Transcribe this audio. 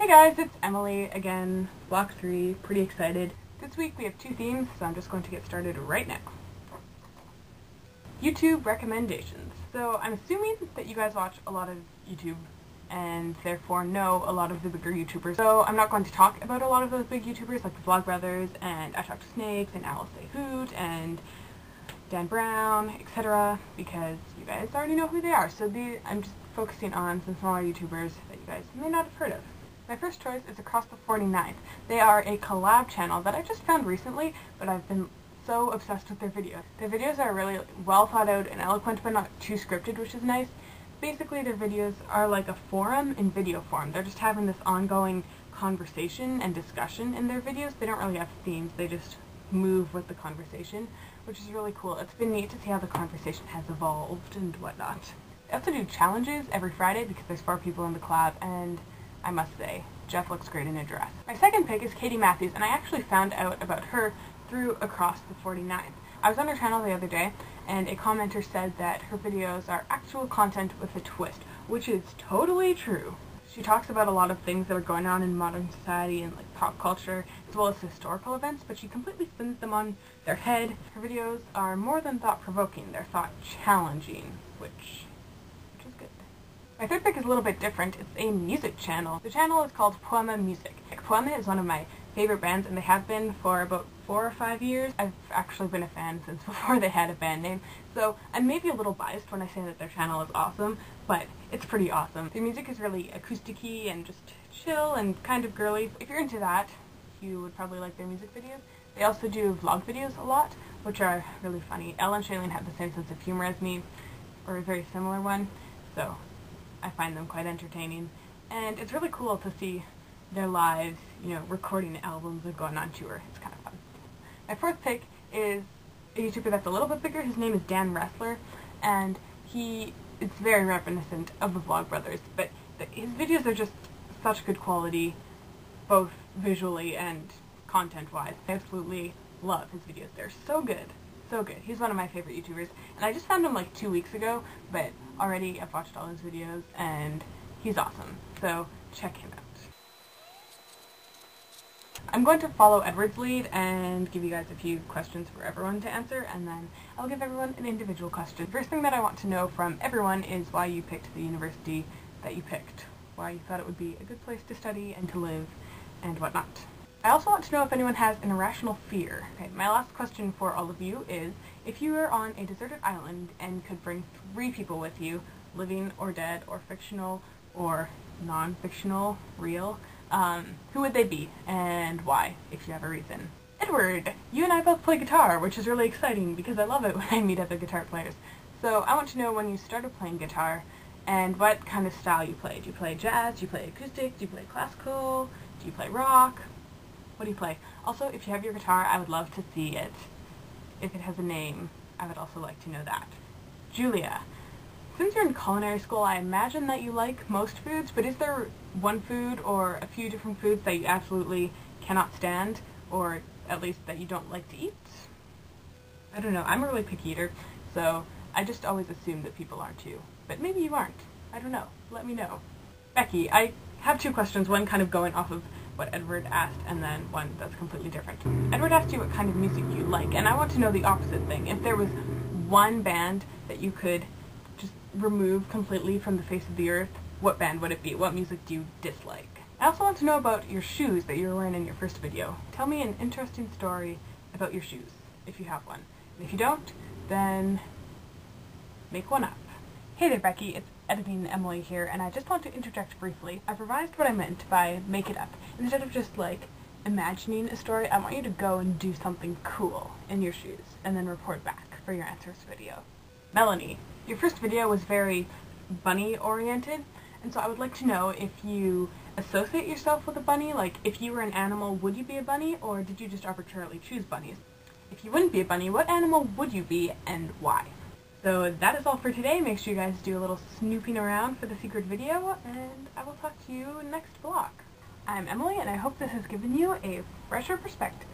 Hey guys, it's Emily again, block 3, pretty excited. This week we have 2 themes, so I'm just going to get started right now. YouTube recommendations. So I'm assuming that you guys watch a lot of YouTube and therefore know a lot of the bigger YouTubers. So I'm not going to talk about a lot of those big YouTubers like the Vlogbrothers and I Talk to Snakes and Alice Say Hoot and Dan Brown, etc. because you guys already know who they are. So I'm just focusing on some smaller YouTubers that you guys may not have heard of. My first choice is Across the 49th. They are a collab channel that I just found recently, but I've been so obsessed with their videos. Their videos are really well thought out and eloquent, but not too scripted, which is nice. Basically, their videos are like a forum in video form. They're just having this ongoing conversation and discussion in their videos. They don't really have themes, they just move with the conversation, which is really cool. It's been neat to see how the conversation has evolved and whatnot. They also do challenges every Friday because there's 4 people in the collab, and I must say, Jeff looks great in a dress. My second pick is Katie Matthews, and I actually found out about her through Across the 49th. I was on her channel the other day, and a commenter said that her videos are actual content with a twist, which is totally true. She talks about a lot of things that are going on in modern society and like pop culture, as well as historical events, but she completely spins them on their head. Her videos are more than thought-provoking, they're thought-challenging, which is good. My third pick is a little bit different. It's a music channel. The channel is called Poema Music. Poema is one of my favorite bands, and they have been for about 4 or 5 years. I've actually been a fan since before they had a band name, so I'm maybe a little biased when I say that their channel is awesome, but it's pretty awesome. Their music is really acoustic-y and just chill and kind of girly. If you're into that, you would probably like their music videos. They also do vlog videos a lot, which are really funny. Elle and Shailene have the same sense of humor as me, or a very similar one, so I find them quite entertaining. And it's really cool to see their lives, recording albums and going on tour. It's kind of fun. My fourth pick is a YouTuber that's a little bit bigger. His name is Dan Wrestler, and it's very reminiscent of the Vlogbrothers, but his videos are just such good quality, both visually and content-wise. I absolutely love his videos. They're so good. So good. He's one of my favorite YouTubers, and I just found him like 2 weeks ago, but already I've watched all his videos, and he's awesome. So check him out. I'm going to follow Edward's lead and give you guys a few questions for everyone to answer, and then I'll give everyone an individual question. The first thing that I want to know from everyone is why you picked the university that you picked, why you thought it would be a good place to study and to live, and whatnot. I also want to know if anyone has an irrational fear. Okay, my last question for all of you is, if you were on a deserted island and could bring 3 people with you, living or dead or fictional or non-fictional, real, who would they be and why, if you have a reason? Edward, you and I both play guitar, which is really exciting because I love it when I meet other guitar players. So I want to know when you started playing guitar and what kind of style you play. Do you play jazz? Do you play acoustic? Do you play classical? Do you play rock? What do you play? Also, if you have your guitar, I would love to see it. If it has a name, I would also like to know that. Julia, since you're in culinary school, I imagine that you like most foods, but is there one food or a few different foods that you absolutely cannot stand, or at least that you don't like to eat? I don't know, I'm a really picky eater, so I just always assume that people are too. But maybe you aren't. I don't know. Let me know. Becky, I have 2 questions, one kind of going off of what Edward asked, and then one that's completely different. Edward asked you what kind of music you like, and I want to know the opposite thing. If there was one band that you could just remove completely from the face of the earth, what band would it be? What music do you dislike? I also want to know about your shoes that you were wearing in your first video. Tell me an interesting story about your shoes, if you have one. And if you don't, then make one up. Hey there, Becky, it's Editing Emily here, and I just want to interject briefly. I've revised what I meant by make it up. Instead of just, imagining a story, I want you to go and do something cool in your shoes, and then report back for your answers video. Melanie, your first video was very bunny-oriented, and so I would like to know if you associate yourself with a bunny, like if you were an animal, would you be a bunny, or did you just arbitrarily choose bunnies? If you wouldn't be a bunny, what animal would you be, and why? So that is all for today. Make sure you guys do a little snooping around for the secret video, and I will talk to you next vlog. I'm Emily, and I hope this has given you a fresher perspective.